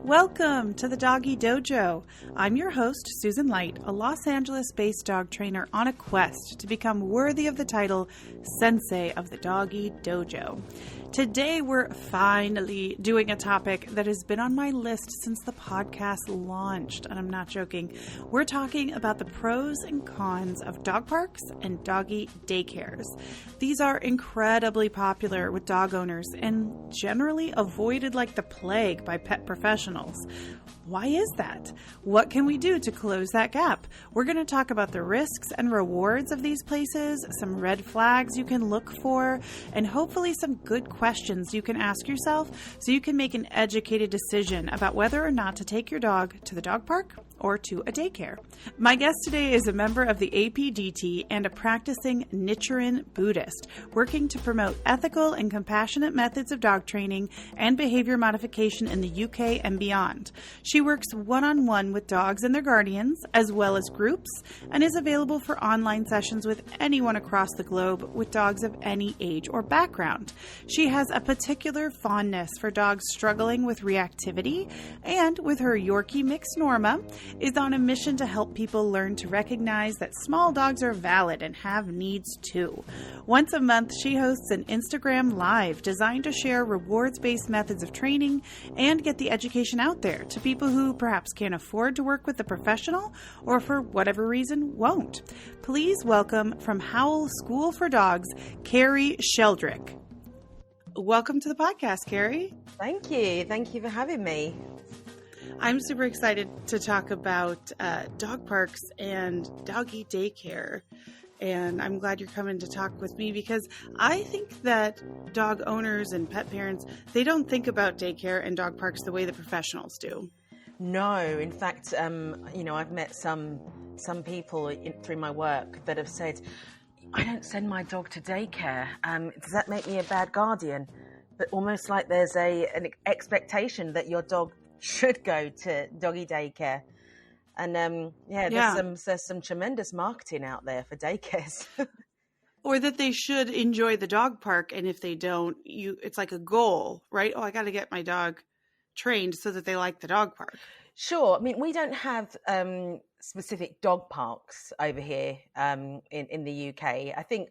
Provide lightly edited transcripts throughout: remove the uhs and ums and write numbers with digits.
Welcome to the Doggy Dojo. I'm your host, Susan Light, a Los Angeles-based dog trainer on a quest to become worthy of the title Sensei of the Doggy Dojo. Today, we're finally doing a topic that has been on my list since the podcast launched, and I'm not joking. We're talking about the pros and cons of dog parks and doggy daycares. These are incredibly popular with dog owners and generally avoided like the plague by pet professionals. Why is that? What can we do to close that gap? We're going to talk about the risks and rewards of these places, some red flags you can look for, and hopefully some good questions you can ask yourself so you can make an educated decision about whether or not to take your dog to the dog park or to a daycare. My guest today is a member of the APDT and a practicing Nichiren Buddhist, working to promote ethical and compassionate methods of dog training and behavior modification in the UK and beyond. She works one-on-one with dogs and their guardians, as well as groups, and is available for online sessions with anyone across the globe with dogs of any age or background. She has a particular fondness for dogs struggling with reactivity, and with her Yorkie mix Norma, is on a mission to help people learn to recognize that small dogs are valid and have needs too. Once a month, she hosts an Instagram Live designed to share rewards-based methods of training and get the education out there to people who perhaps can't afford to work with a professional or for whatever reason won't. Please welcome from Howl School for Dogs, Kerry Sheldrick. Welcome to the podcast, Kerry. Thank you. Thank you for having me. I'm super excited to talk about dog parks and doggy daycare. And I'm glad you're coming to talk with me because I think that dog owners and pet parents, they don't think about daycare and dog parks the way the professionals do. No, in fact, I've met some people through my work that have said, I don't send my dog to daycare. Does that make me a bad guardian? But almost like there's an expectation that your dog should go to doggy daycare. And there's some tremendous marketing out there for daycares. Or that they should enjoy the dog park, and if they don't, it's like a goal, right? Oh, I got to get my dog trained so that they like the dog park. Sure. I mean, we don't have specific dog parks over here in the UK. I think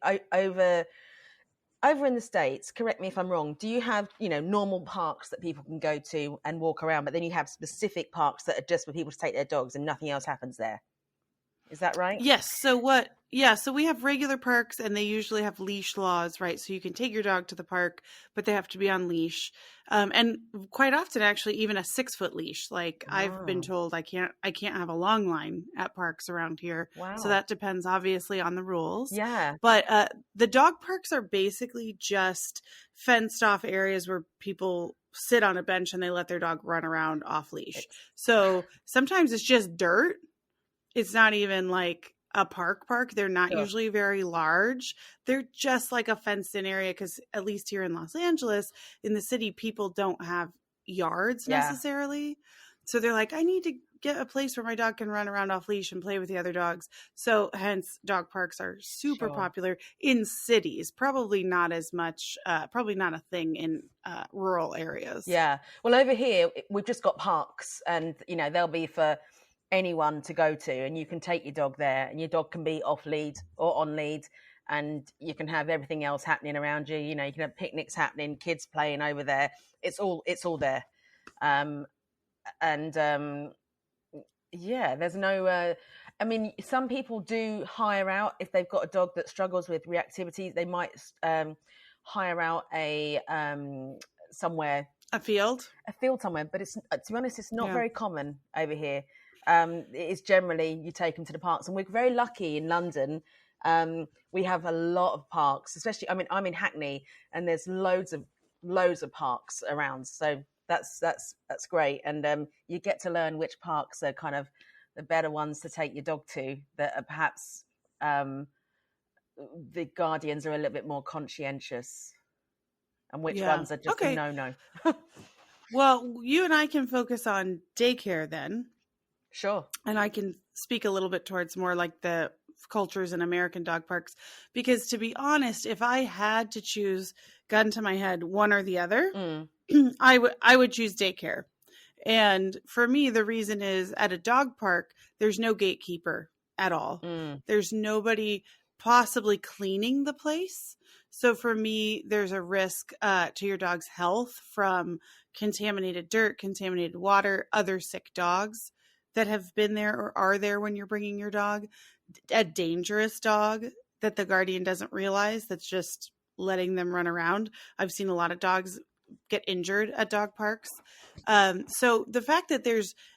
over in the States, correct me if I'm wrong, do you have, normal parks that people can go to and walk around, but then you have specific parks that are just for people to take their dogs and nothing else happens there? Is that right? Yes. So we have regular parks and they usually have leash laws, right? So you can take your dog to the park, but they have to be on leash. And quite often actually even a 6-foot leash. Like I've been told I can't have a long line at parks around here. Wow. So that depends obviously on the rules. Yeah. But the dog parks are basically just fenced off areas where people sit on a bench and they let their dog run around off leash. So sometimes it's just dirt. It's not even like a park. They're not usually very large. They're just like a fenced in area because at least here in Los Angeles, in the city, people don't have yards necessarily. So they're like, I need to get a place where my dog can run around off leash and play with the other dogs. So hence dog parks are super popular in cities, probably not as much, probably not a thing in rural areas. Yeah. Well, over here, we've just got parks and, they'll be for anyone to go to, and you can take your dog there and your dog can be off lead or on lead, and you can have everything else happening around you. You can have picnics happening, kids playing over there. It's all there. There's no some people do hire out if they've got a dog that struggles with reactivity. They might hire out a field somewhere, but it's, to be honest, it's not very common over here. It is generally you take them to the parks, and we're very lucky in London. We have a lot of parks, especially. I mean, I'm in Hackney, and there's loads of parks around. So that's great, and you get to learn which parks are kind of the better ones to take your dog to. That are perhaps the guardians are a little bit more conscientious, and which ones are just a no. Well, you and I can focus on daycare then. Sure. And I can speak a little bit towards more like the cultures in American dog parks, because to be honest, if I had to choose, gun to my head, one or the other, I would choose daycare. And for me, the reason is at a dog park, there's no gatekeeper at all. There's nobody possibly cleaning the place. So for me, there's a risk to your dog's health from contaminated dirt, contaminated water, other sick dogs that have been there or are there when you're bringing your dog, a dangerous dog that the guardian doesn't realize that's just letting them run around. I've seen a lot of dogs get injured at dog parks. So the fact that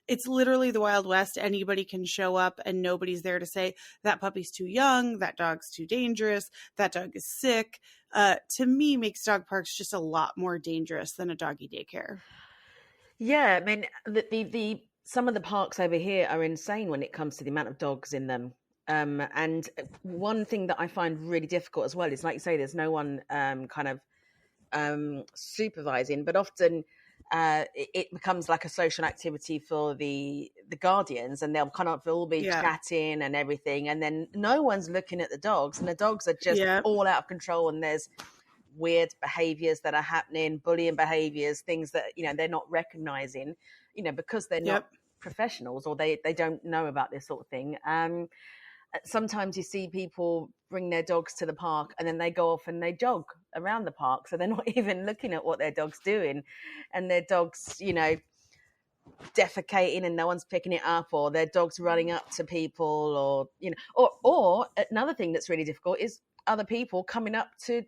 it's literally the Wild West, anybody can show up and nobody's there to say that puppy's too young, that dog's too dangerous, that dog is sick, to me makes dog parks just a lot more dangerous than a doggy daycare. Yeah, I mean, the some of the parks over here are insane when it comes to the amount of dogs in them. And one thing that I find really difficult as well is, like you say, there's no one kind of supervising, but often it becomes like a social activity for the guardians, and they'll kind of all be chatting and everything, and then no one's looking at the dogs, and the dogs are just all out of control, and there's weird behaviors that are happening, bullying behaviors, things that they're not recognizing, because they're not professionals, or they don't know about this sort of thing. Sometimes you see people bring their dogs to the park and then they go off and they jog around the park. So they're not even looking at what their dog's doing, and their dog's, defecating and no one's picking it up, or their dog's running up to people, or another thing that's really difficult is other people coming up to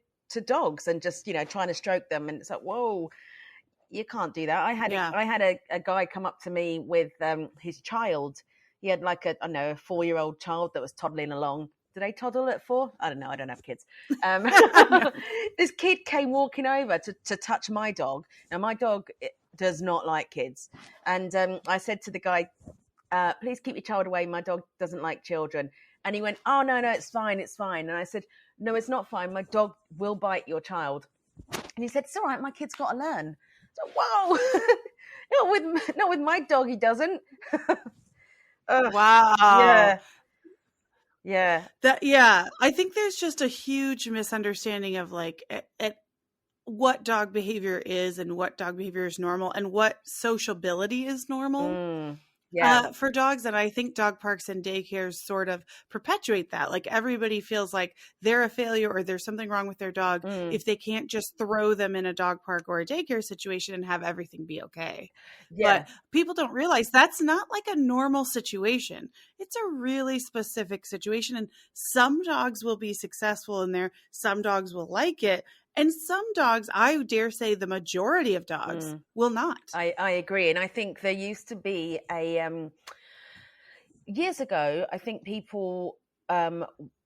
dogs and just, trying to stroke them. And it's like, whoa, you can't do that. I had a guy come up to me with his child. He had like a 4-year-old child that was toddling along. Do they toddle at 4? I don't know. I don't have kids. This kid came walking over to touch my dog. Now, my dog does not like kids. And I said to the guy, please keep your child away. My dog doesn't like children. And he went, oh, no, it's fine. It's fine. And I said, no, it's not fine. My dog will bite your child. And he said, it's all right. My kid's got to learn. So, whoa, not with my dog, he doesn't. Wow. Yeah. I think there's just a huge misunderstanding of like what dog behavior is and what dog behavior is normal and what sociability is normal for dogs. And I think dog parks and daycares sort of perpetuate that. Like everybody feels like they're a failure or there's something wrong with their dog if they can't just throw them in a dog park or a daycare situation and have everything be okay. Yeah. But people don't realize that's not like a normal situation. It's a really specific situation. And some dogs will be successful in there. Some dogs will like it. And some dogs, I dare say the majority of dogs will not. I agree. And I think there used to be years ago, I think people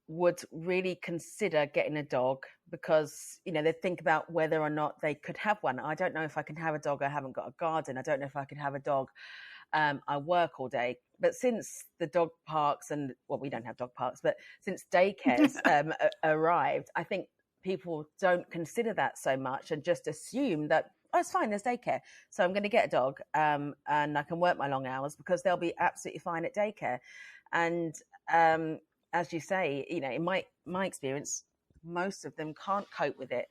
would really consider getting a dog because, they think about whether or not they could have one. I don't know if I can have a dog. I haven't got a garden. I don't know if I could have a dog. I work all day. But since the dog parks we don't have dog parks, but since daycares arrived, I think people don't consider that so much and just assume that, oh, it's fine, there's daycare. So I'm going to get a dog and I can work my long hours because they'll be absolutely fine at daycare. And as you say, in my experience, most of them can't cope with it.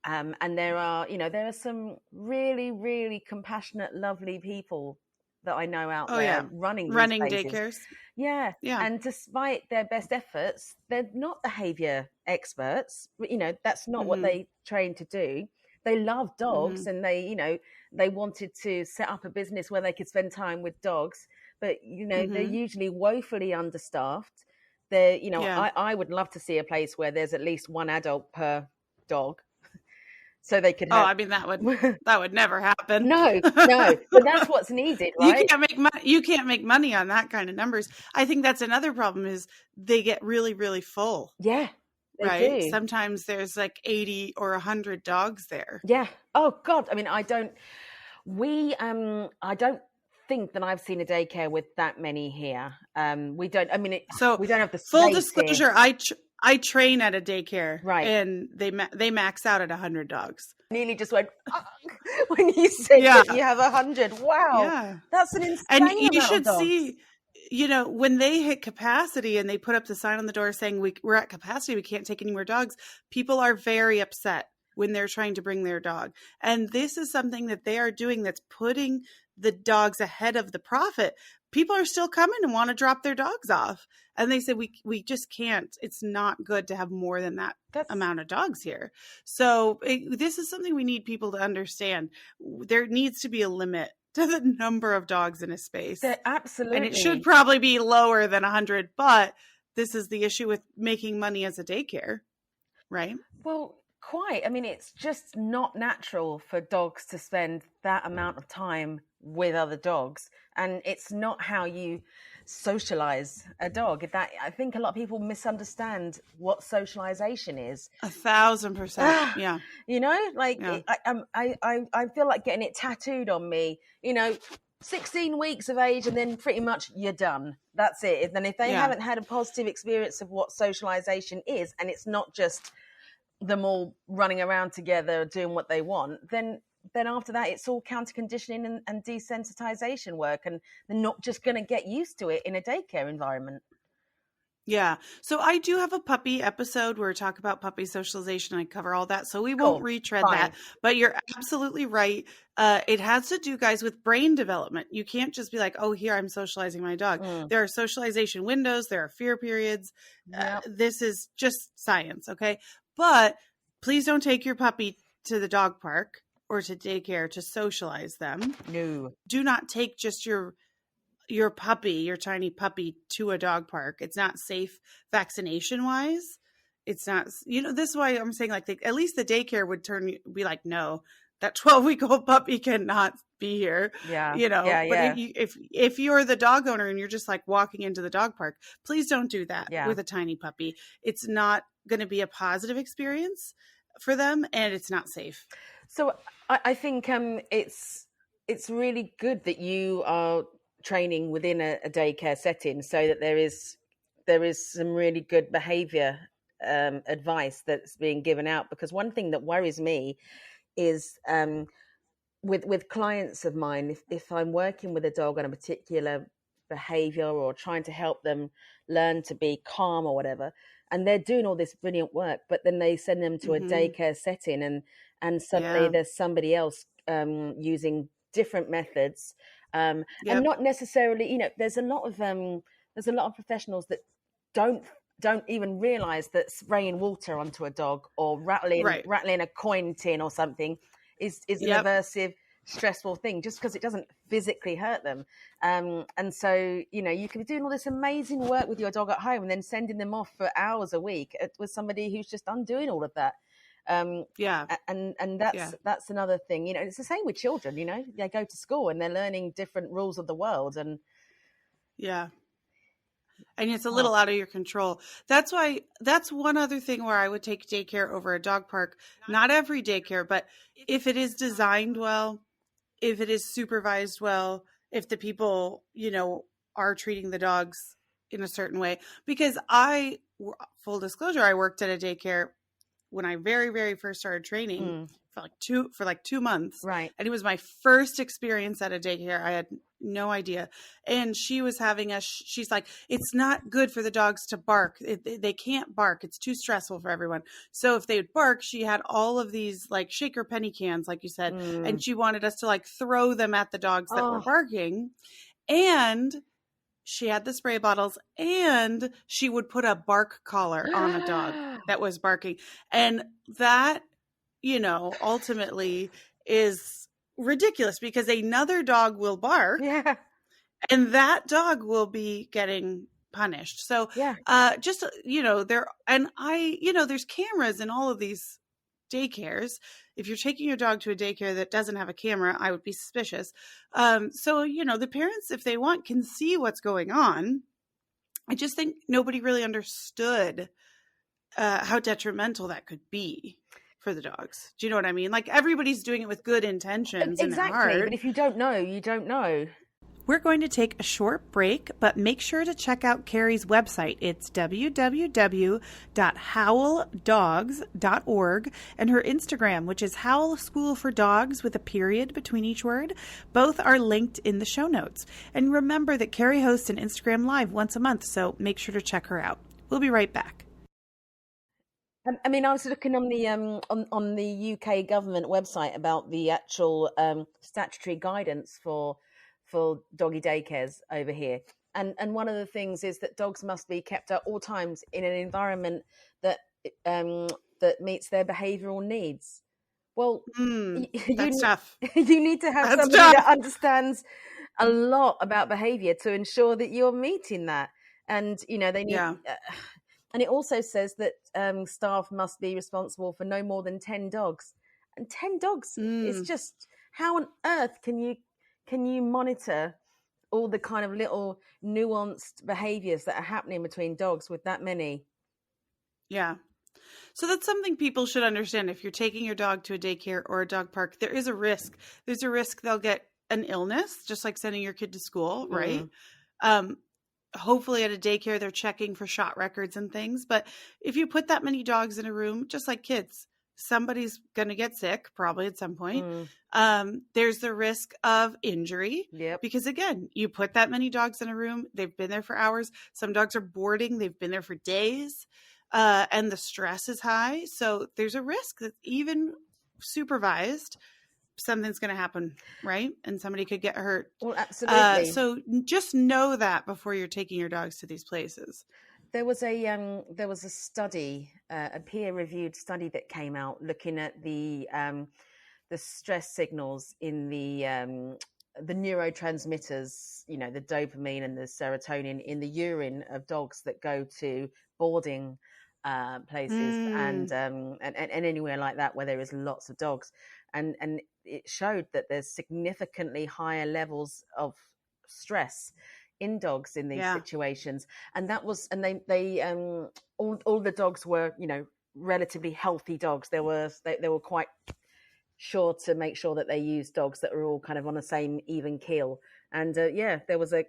And there are some really, really compassionate, lovely people that I know out there running daycares. Yeah. And despite their best efforts, they're not behaviour experts. That's not what they train to do. They love dogs and they wanted to set up a business where they could spend time with dogs. But, they're usually woefully understaffed. I would love to see a place where there's at least one adult per dog. So they could have... that would never happen. No, but that's what's needed, right? You can't make money on that kind of numbers. I think that's another problem is they get really, really full. Yeah, they do. Sometimes there's like 80 or 100 dogs there. Yeah. Oh God. I mean, I don't think that I've seen a daycare with that many here. We don't. I mean, we don't have the full disclosure. Here. I train at a daycare, right? And they max out at 100 dogs. Nearly just went when you said that you have 100. Wow, that's an insane and you amount should of dogs. See, when they hit capacity and they put up the sign on the door saying we're at capacity, we can't take any more dogs. People are very upset when they're trying to bring their dog, and this is something that they are doing that's putting the dogs ahead of the profit, people are still coming and want to drop their dogs off. And they said, we just can't. It's not good to have more than that amount of dogs here. So this is something we need people to understand. There needs to be a limit to the number of dogs in a space. Absolutely. And it should probably be lower than 100, but this is the issue with making money as a daycare, right? Well, quite. I mean, it's just not natural for dogs to spend that amount of time with other dogs. And it's not how you socialize a dog. I think a lot of people misunderstand what socialization is. 1,000%. Yeah. You know, like I feel like getting it tattooed on me, 16 weeks of age and then pretty much you're done. That's it. And if they haven't had a positive experience of what socialization is, and it's not just them all running around together doing what they want, then after that it's all counter conditioning and desensitization work, and they're not just going to get used to it in a daycare environment. Yeah. So I do have a puppy episode where we talk about puppy socialization. I cover all that. So we won't retread that, but you're absolutely right. It has to do, guys, with brain development. You can't just be like, oh, here I'm socializing my dog. There are socialization windows. There are fear periods. This is just science. Okay. But please don't take your puppy to the dog park or to daycare to socialize them. No. Do not take just your puppy, your tiny puppy, to a dog park. It's not safe vaccination wise. It's not, this is why I'm saying, like, at least the daycare would be like, no, that 12-week-old puppy cannot be here. Yeah. But if you're the dog owner and you're just like walking into the dog park, please don't do that with a tiny puppy. It's not going to be a positive experience for them, and it's not safe. So I think it's really good that you are training within a daycare setting, so that there is some really good behaviour advice that's being given out. Because one thing that worries me is with clients of mine, if I'm working with a dog on a particular behaviour or trying to help them learn to be calm or whatever, and they're doing all this brilliant work, but then they send them to a daycare setting and suddenly there's somebody else using different methods. And not necessarily, there's a lot of professionals that don't even realize that spraying water onto a dog or rattling a coin tin or something is an aversive, stressful thing, just because it doesn't physically hurt them. And so, you can be doing all this amazing work with your dog at home and then sending them off for hours a week with somebody who's just undoing all of that. And that's another thing. It's the same with children. They go to school and they're learning different rules of the world, and it's a little out of your control. That's one other thing where I would take daycare over a dog park. Not every daycare, but if it is designed well, if it is supervised well, if the people are treating the dogs in a certain way. Because full disclosure, I worked at a daycare when I very, very first started training for 2 months. Right. And it was my first experience at a daycare. I had no idea. And she was having she's like, it's not good for the dogs to bark. They can't bark. It's too stressful for everyone. So if they would bark, she had all of these like shaker penny cans, like you said, and she wanted us to like throw them at the dogs that were barking. And she had the spray bottles, and she would put a bark collar on a dog that was barking. And that, ultimately is ridiculous, because another dog will bark and that dog will be getting punished. So there's cameras in all of these daycares. If you're taking your dog to a daycare that doesn't have a camera, I would be suspicious. So the parents, if they want, can see what's going on. I just think nobody really understood how detrimental that could be for the dogs. Do you know what I mean? Like, everybody's doing it with good intentions in their heart. But if you don't know, you don't know. We're going to take a short break, but make sure to check out Kerry's website. It's www.howldogs.org, and her Instagram, which is Howl School for Dogs with a period between each word. Both are linked in the show notes. And remember that Kerry hosts an Instagram Live once a month, so make sure to check her out. We'll be right back. I mean, I was looking on the on the UK government website about the actual statutory guidance for doggy daycares over here, and one of the things is that dogs must be kept at all times in an environment that that meets their behavioural needs. Well, That's tough. you need to have somebody that understands a lot about behaviour to ensure that you're meeting that, and they need. And it also says that staff must be responsible for no more than 10 dogs. And 10 dogs is just, how on earth can you monitor all the kind of little nuanced behaviours that are happening between dogs with that many? Yeah. So that's something people should understand. If you're taking your dog to a daycare or a dog park, there is a risk. There's a risk they'll get an illness, just like sending your kid to school, right? Hopefully at a daycare, they're checking for shot records and things. But if you put that many dogs in a room, just like kids, somebody's going to get sick probably at some point. There's the risk of injury because, again, you put that many dogs in a room. They've been there for hours. Some dogs are boarding. They've been there for days. And the stress is high. So there's a risk that even supervised, something's going to happen, right? And somebody could get hurt. Well, absolutely. So just know that before you're taking your dogs to these places. There was a study, a peer-reviewed study that came out looking at the stress signals in the neurotransmitters, the dopamine and the serotonin in the urine of dogs that go to boarding places and anywhere like that where there is lots of dogs, and it showed that there's significantly higher levels of stress in dogs in these situations, and that was, and they all the dogs were relatively healthy dogs. They were quite sure to make sure that they used dogs that were all kind of on the same even keel, and there was a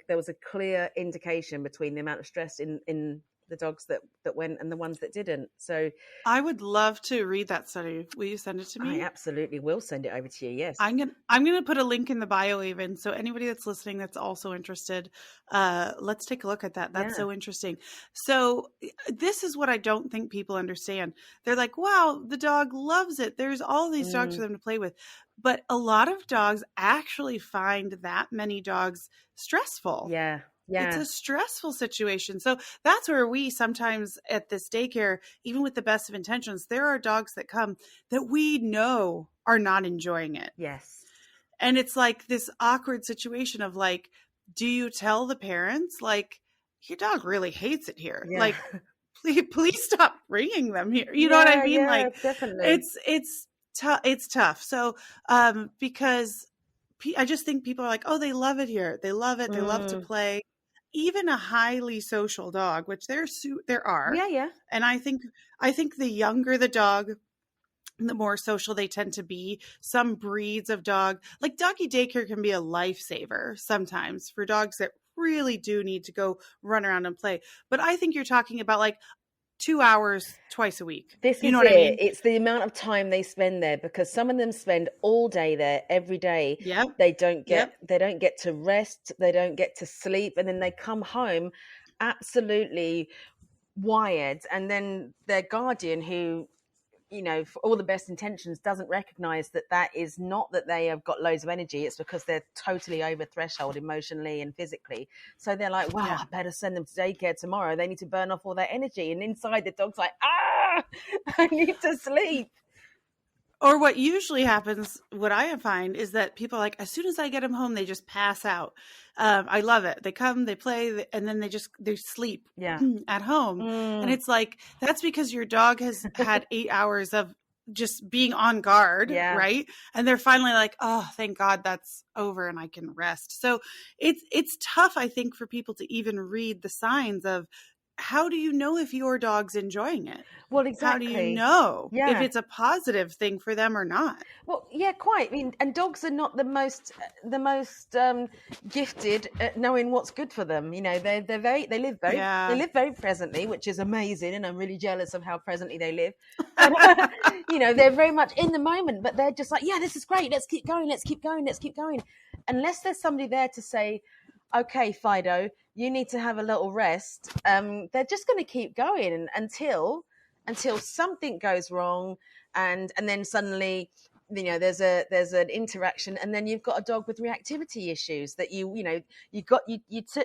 clear indication between the amount of stress in the dogs that went and the ones that didn't. So I would love to read that study. Will you send it to me? I absolutely will send it over to you. Yes. I'm gonna put a link in the bio even. So anybody that's listening that's also interested, let's take a look at that. That's so interesting. So this is what I don't think people understand. They're like, wow, the dog loves it. There's all these dogs for them to play with. But a lot of dogs actually find that many dogs stressful. Yeah. It's a stressful situation. So that's where we sometimes at this daycare, even with the best of intentions, there are dogs that come that we know are not enjoying it. Yes. And it's like this awkward situation of like, do you tell the parents, like, your dog really hates it here? Yeah. Like, please stop bringing them here. You know what I mean? Like, definitely. It's tough. So, because I just think people are like, oh, they love it here. They love it. They love to play. Even a highly social dog, which there are. Yeah. And I think the younger the dog, the more social they tend to be. Some breeds of dog, like doggy daycare, can be a lifesaver sometimes for dogs that really do need to go run around and play. But I think you're talking about like 2 hours twice a week. This is what I mean? It's the amount of time they spend there, because some of them spend all day there every day. Yep. They don't get to rest. They don't get to sleep. And then they come home absolutely wired. And then their guardian, who, for all the best intentions, doesn't recognize that is not that they have got loads of energy. It's because they're totally over threshold emotionally and physically. So they're like, wow, I better send them to daycare tomorrow. They need to burn off all their energy. And inside the dog's like, I need to sleep. Or what usually happens, what I find, is that people are like, as soon as I get them home, they just pass out. I love it. They come, they play, and then they sleep at home. And it's like, that's because your dog has had 8 hours of just being on guard, right? And they're finally like, oh, thank God that's over and I can rest. So it's tough, I think, for people to even read the signs of, how do you know if your dog's enjoying it? Well, exactly. How do you know if it's a positive thing for them or not? Well, yeah, quite. I mean, and dogs are not the most gifted at knowing what's good for them. They live very presently, which is amazing, and I'm really jealous of how presently they live. They're very much in the moment, but they're just like, yeah, this is great. Let's keep going. Let's keep going. Let's keep going. Unless there's somebody there to say, okay, Fido, you need to have a little rest. They're just going to keep going until until something goes wrong, and then suddenly, there's an interaction, and then you've got a dog with reactivity issues that you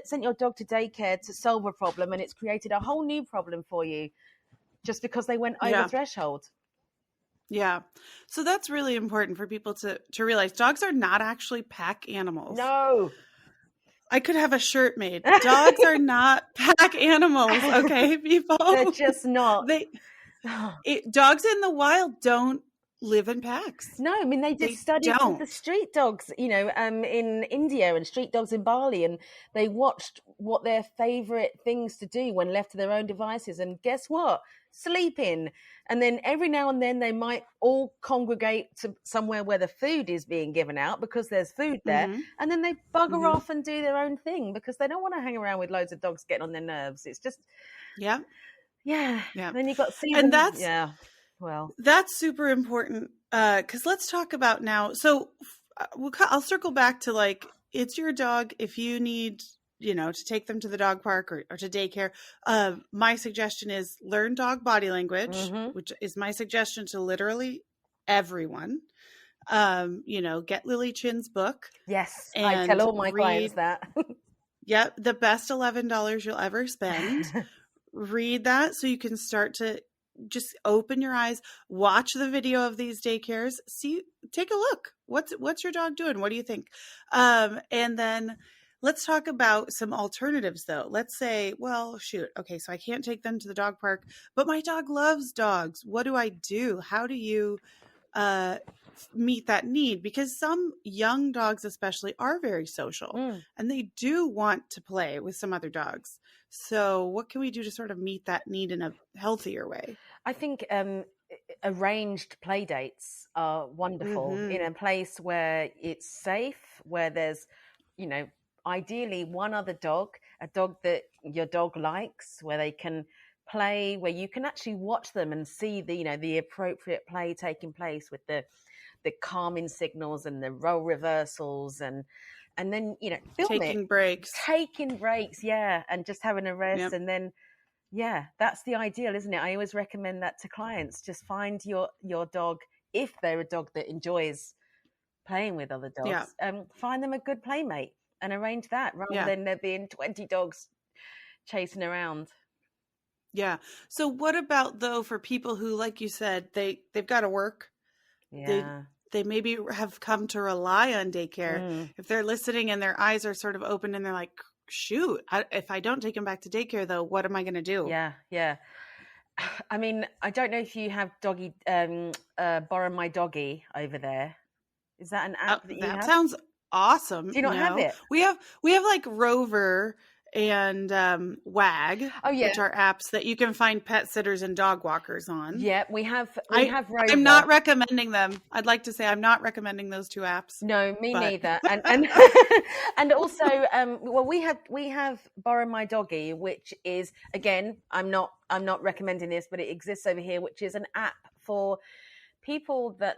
sent your dog to daycare to solve a problem, and it's created a whole new problem for you just because they went over threshold. Yeah. So that's really important for people to realize. Dogs are not actually pack animals. No. I could have a shirt made. Dogs are not pack animals, okay, people? They're just not. Dogs in the wild don't live in packs. No, I mean, they did studies of the street dogs, in India, and street dogs in Bali, and they watched what their favorite things to do when left to their own devices. And guess what? Sleeping. And then every now and then they might all congregate to somewhere where the food is being given out because there's food there. Mm-hmm. And then they bugger off and do their own thing because they don't want to hang around with loads of dogs getting on their nerves. It's just, yeah. Then you got season, and that's well, that's super important because let's talk about now. So I'll circle back to like, it's your dog. If you need, to take them to the dog park or to daycare, my suggestion is learn dog body language, which is my suggestion to literally everyone. Get Lily Chin's book. Yes, I tell all my clients that. Yep, the best $11 you'll ever spend. Read that so you can start to just open your eyes, watch the video of these daycares, take a look. What's your dog doing? What do you think? And then let's talk about some alternatives though. Let's say, well, shoot. Okay. So I can't take them to the dog park, but my dog loves dogs. What do I do? How do you, meet that need? Because some young dogs especially are very social and they do want to play with some other dogs. So what can we do to sort of meet that need in a healthier way? I think arranged play dates are wonderful in a place where it's safe, where there's, ideally one other dog, a dog that your dog likes, where they can play, where you can actually watch them and see the appropriate play taking place with the calming signals and the role reversals and then taking breaks, and just having a rest. And then that's the ideal, isn't it? I always recommend that to clients. Just find your dog, if they're a dog that enjoys playing with other dogs, find them a good playmate and arrange that rather than there being 20 dogs chasing around. Yeah. So what about though for people who, like you said, they've got to work? They maybe have come to rely on daycare. If they're listening and their eyes are sort of open and they're like, shoot, if I don't take them back to daycare though, what am I going to do? Yeah. I mean, I don't know if you have doggy, Borrow My Doggy over there. Is that an app that you have? That sounds awesome. Do you not have it? We have like Rover and Wag, which are apps that you can find pet sitters and dog walkers on. Yeah, we have Rover. I'm not recommending them. I'd like to say I'm not recommending those two apps. No, me neither. And and also, we have Borrow My Doggy, which is, again, I'm not recommending this, but it exists over here, which is an app for people that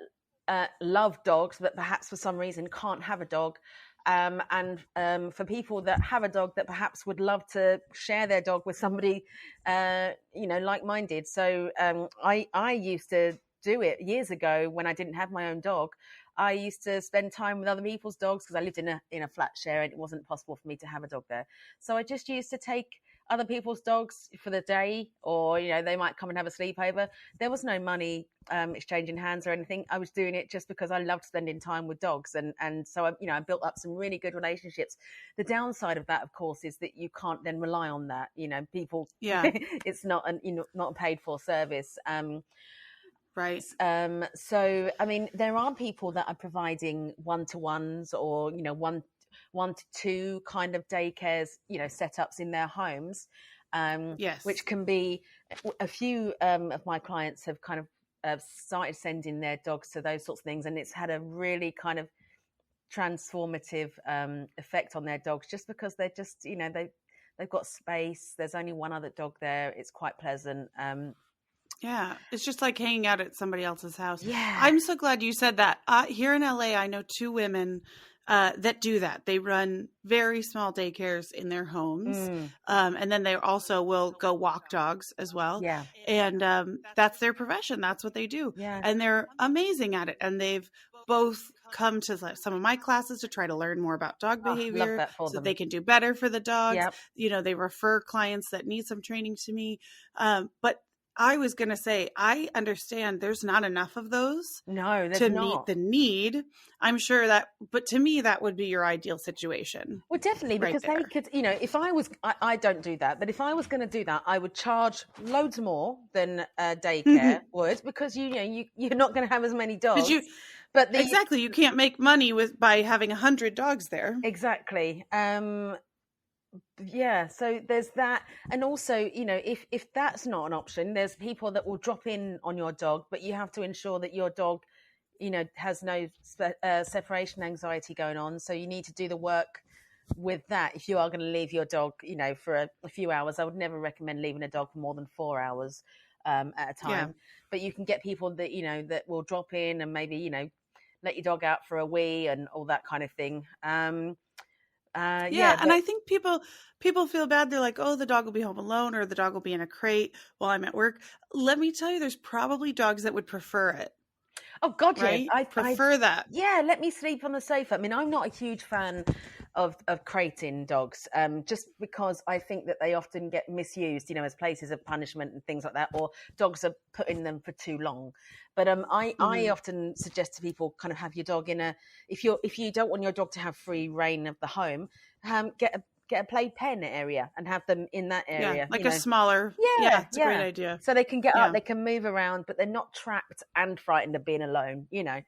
love dogs, but perhaps for some reason can't have a dog. And for people that have a dog that perhaps would love to share their dog with somebody, like-minded. So I used to do it years ago when I didn't have my own dog. I used to spend time with other people's dogs because I lived in a flat share and it wasn't possible for me to have a dog there. So I just used to take other people's dogs for the day, or they might come and have a sleepover. There was no money exchanging hands or anything. I was doing it just because I loved spending time with dogs, and so I built up some really good relationships. The downside of that, of course, is that you can't then rely on that. People. Yeah, it's not not a paid for service. Right. So I mean, there are people that are providing one-to-ones or one to two kind of daycares, setups in their homes, which can be a few of my clients have kind of started sending their dogs to those sorts of things, and it's had a really kind of transformative effect on their dogs, just because they're just they've got space. There's only one other dog there. It's quite pleasant. Yeah, it's just like hanging out at somebody else's house. Yeah, I'm so glad you said that. Here in LA, I know two women that do that. They run very small daycares in their homes. And then they also will go walk dogs as well. Yeah. And that's their profession. That's what they do. Yeah. And they're amazing at it. And they've both come to some of my classes to try to learn more about dog behavior love that for so them. they can do better for the dogs. Yep. You know, they refer clients that need some training to me. But I was going to say, I understand there's not enough of those to meet the need. I'm sure that, but to me, that would be your ideal situation. Well, definitely, because they could, you know, if I was, I don't do that, but if I was going to do that, I would charge loads more than daycare would, because, you know, you're not going to have as many dogs. Exactly. You can't make money by having 100 dogs there. Exactly. Yeah, so there's that. And also, you know, if that's not an option, there's people that will drop in on your dog, but you have to ensure that your dog, you know, has no separation anxiety going on. So you need to do the work with that. If you are going to leave your dog, you know, for a few hours, I would never recommend leaving a dog for more than 4 hours at a time. Yeah. But you can get people that, you know, that will drop in and maybe, you know, let your dog out for a wee and all that kind of thing. And I think people feel bad. They're like, oh, the dog will be home alone, or the dog will be in a crate while I'm at work. Let me tell you, there's probably dogs that would prefer it. Oh God, right? Yeah, I prefer that. Yeah, let me sleep on the sofa. I mean, I'm not a huge fan of crating dogs, just because I think that they often get misused, you know, as places of punishment and things like that, or dogs are put in them for too long. But I often suggest to people, kind of have your dog in if you don't want your dog to have free reign of the home, get a playpen area and have them in that area. Yeah, like a smaller. Yeah, it's a great idea. So they can get up, they can move around, but they're not trapped and frightened of being alone, you know.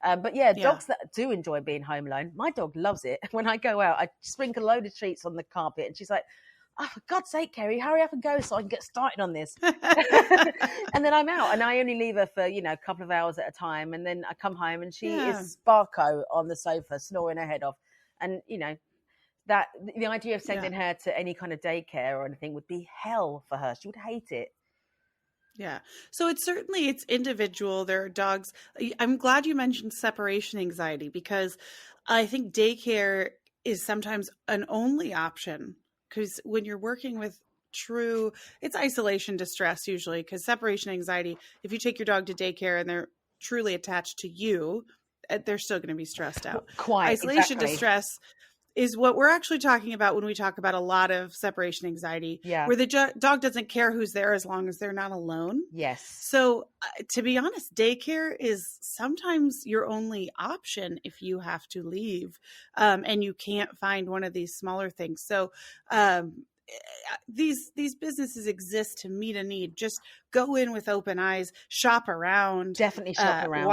But dogs that do enjoy being home alone. My dog loves it. When I go out, I sprinkle a load of treats on the carpet, and she's like, "Oh, for God's sake, Kerry, hurry up and go so I can get started on this." And then I'm out, and I only leave her for, you know, a couple of hours at a time, and then I come home, and she is Sparko on the sofa, snoring her head off. And, you know, that the idea of sending her to any kind of daycare or anything would be hell for her. She would hate it. Yeah. So it's individual. There are dogs. I'm glad you mentioned separation anxiety, because I think daycare is sometimes an only option, because when you're working with it's isolation distress usually, because separation anxiety, if you take your dog to daycare and they're truly attached to you, they're still going to be stressed out. Isolation distress is what we're actually talking about when we talk about a lot of separation anxiety, where the dog doesn't care who's there as long as they're not alone. Yes. So to be honest, daycare is sometimes your only option if you have to leave and you can't find one of these smaller things. So these businesses exist to meet a need. Just go in with open eyes, shop around, definitely shop around,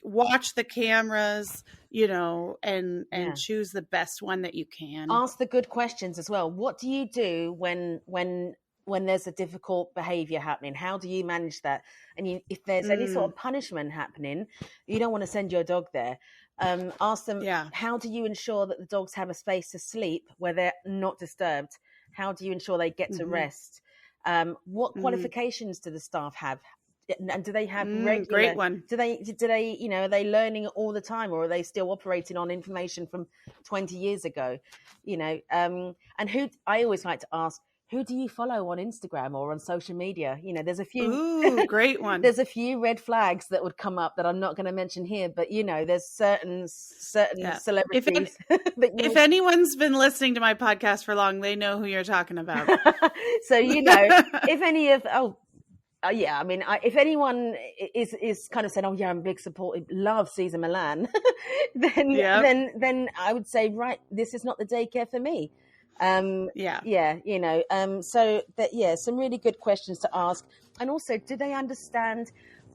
watch the cameras, you know, and choose the best one that you can. Ask the good questions as well. What do you do when there's a difficult behavior happening? How do you manage that? And if there's any sort of punishment happening, you don't want to send your dog there. Ask them, how do you ensure that the dogs have a space to sleep where they're not disturbed? How do you ensure they get to rest? What qualifications do the staff have? And do they have regular? Great one. Do they, you know, are they learning all the time, or are they still operating on information from 20 years ago? You know, and I always like to ask, who do you follow on Instagram or on social media? You know, there's a few. Ooh, great one. There's a few red flags that would come up that I'm not going to mention here, but, you know, there's certain celebrities. If anyone's been listening to my podcast for long, they know who you're talking about. So, you know, if any of, I mean, if anyone is kind of saying, "Oh yeah, I'm a big supporter, love Cesar Milan," then I would say, right, this is not the daycare for me. You know, so that, some really good questions to ask. And also, do they understand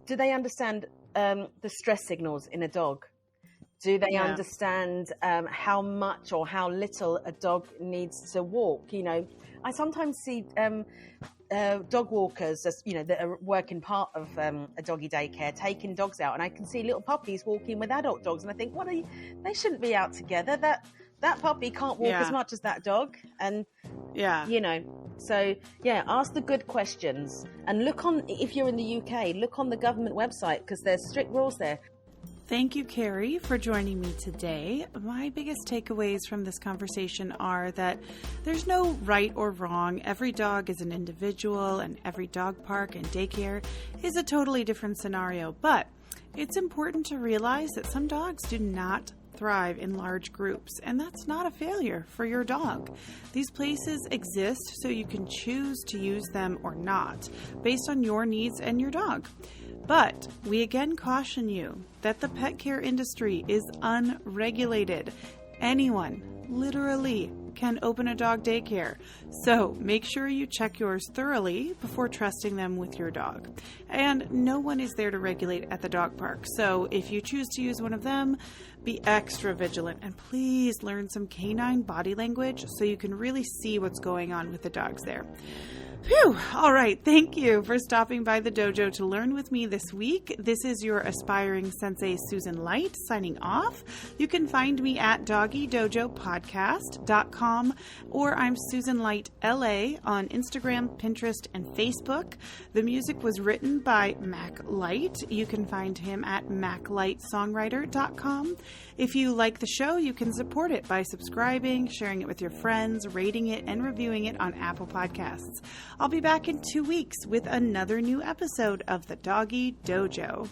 the stress signals in a dog? Do they understand how much or how little a dog needs to walk? You know, I sometimes see dog walkers, you know, that are working part of a doggy daycare, taking dogs out, and I can see little puppies walking with adult dogs, and I think, they shouldn't be out together. That puppy can't walk as much as that dog. And, you know, so, ask the good questions. And if you're in the UK, look on the government website, because there's strict rules there. Thank you, Kerry, for joining me today. My biggest takeaways from this conversation are that there's no right or wrong. Every dog is an individual, and every dog park and daycare is a totally different scenario. But it's important to realize that some dogs do not thrive in large groups, and that's not a failure for your dog. These places exist so you can choose to use them or not, based on your needs and your dog. But we again caution you that the pet care industry is unregulated. Anyone, literally, can open a dog daycare. So make sure you check yours thoroughly before trusting them with your dog. And no one is there to regulate at the dog park. So if you choose to use one of them, be extra vigilant and please learn some canine body language so you can really see what's going on with the dogs there. Phew! All right. Thank you for stopping by the dojo to learn with me this week. This is your aspiring sensei, Susan Light, signing off. You can find me at doggydojopodcast.com, or I'm Susan Light LA on Instagram, Pinterest, and Facebook. The music was written by Mac Light. You can find him at maclightsongwriter.com. If you like the show, you can support it by subscribing, sharing it with your friends, rating it, and reviewing it on Apple Podcasts. I'll be back in 2 weeks with another new episode of the Doggy Dojo.